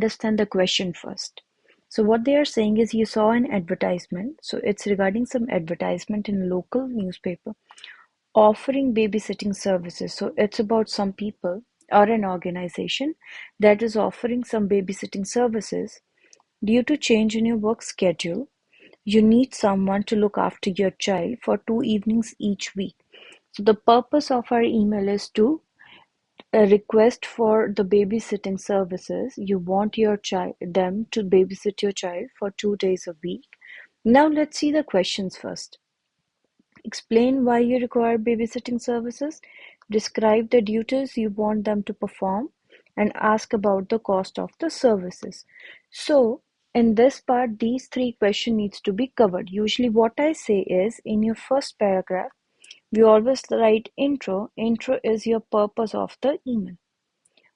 understand the question first. So what they are saying is you saw an advertisement. So it's regarding some advertisement in a local newspaper offering babysitting services. So it's about some people or an organization that is offering some babysitting services. Due to change in your work schedule, you need someone to look after your child for 2 evenings each week. So the purpose of our email is to request for the babysitting services. You want them to babysit your child for 2 days a week. Now let's see the questions first. Explain why you require babysitting services, describe the duties you want them to perform, and ask about the cost of the services. So, in this part, these three questions needs to be covered. Usually what I say is, in your first paragraph, we always write intro. Intro is your purpose of the email.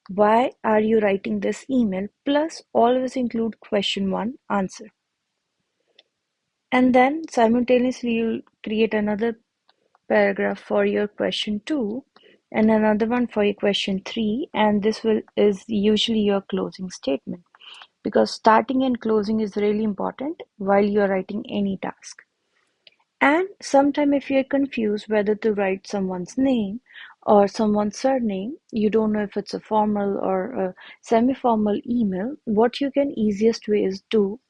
Why are you writing this email? Plus, always include question 1 answer. And then simultaneously, you'll create another paragraph for your question 2 and another one for your question 3, and is usually your closing statement, because starting and closing is really important while you are writing any task. And sometime if you're confused whether to write someone's name or someone's surname, you don't know if it's a formal or a semi-formal email, what you can easiest way is do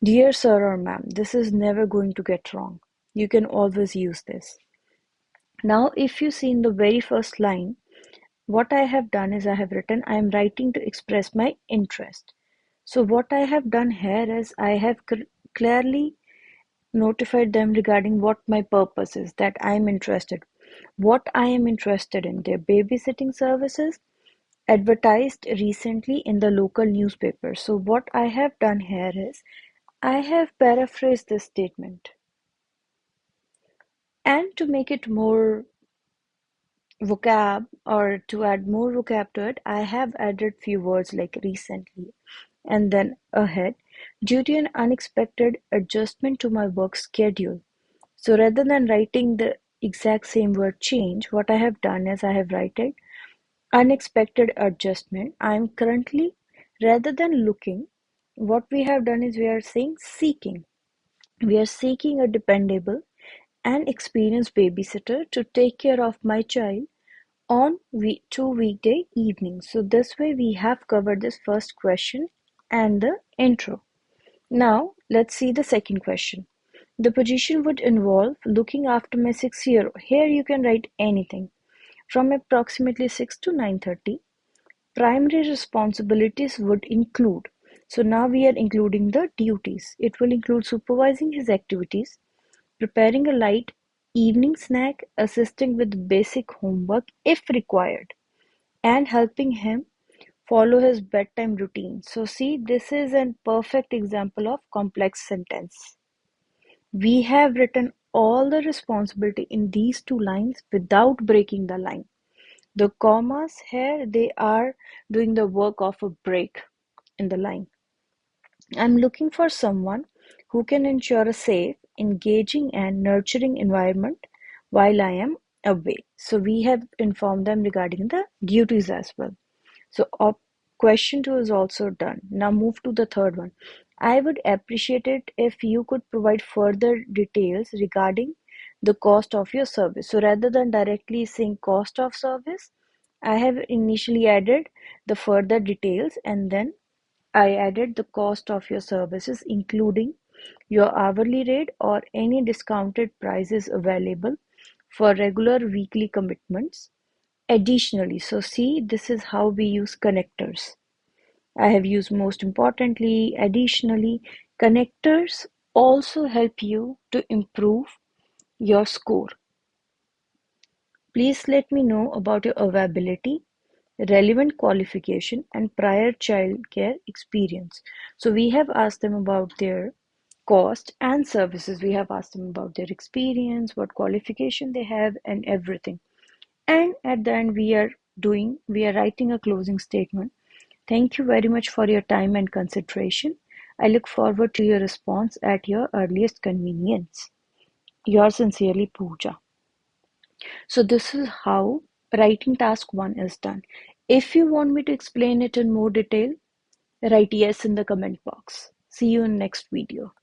dear sir or ma'am. This is never going to get wrong. You can always use this. Now, if you see in the very first line, what I have done is I have written, I am writing to express my interest. So what I have done here is I have clearly notified them regarding what my purpose is, that I am interested. What I am interested in, their babysitting services advertised recently in the local newspaper. So what I have done here is I have paraphrased this statement. And to make it more vocab, or to add more vocab to it, I have added few words like recently and then ahead due to an unexpected adjustment to my work schedule. So rather than writing the exact same word change, what I have done is I have written unexpected adjustment. I am currently, rather than looking, what we have done is we are saying seeking. We are seeking a dependable and experienced babysitter to take care of my child on 2 weekday evenings. So this way we have covered this first question and the intro. Now let's see the second question. The position would involve looking after my 6-year-old. Here you can write anything from approximately 6 to 9:30. Primary responsibilities would include. So now we are including the duties. It will include supervising his activities, preparing a light evening snack, assisting with basic homework if required, and helping him follow his bedtime routine. So see, this is a perfect example of complex sentence. We have written all the responsibility in these 2 lines without breaking the line. The commas here, they are doing the work of a break in the line. I'm looking for someone who can ensure a safe, engaging, and nurturing environment while I am away. So we have informed them regarding the duties as well. So question 2 is also done. Now move to the third one. I would appreciate it if you could provide further details regarding the cost of your service. So rather than directly saying cost of service, I have initially added the further details, and then I added the cost of your services, including your hourly rate or any discounted prices available for regular weekly commitments. Additionally, so see, this is how we use connectors. I have used most importantly, additionally. Connectors also help you to improve your score. Please let me know about your availability, relevant qualification, and prior child care experience. So we have asked them about their cost and services. We have asked them about their experience, what qualification they have, and everything. And at the end, we are writing a closing statement. Thank you very much for your time and consideration. I look forward to your response at your earliest convenience. Yours sincerely, Pooja. So this is how writing task 1 is done. If you want me to explain it in more detail, Write yes in the comment box. See you in next video.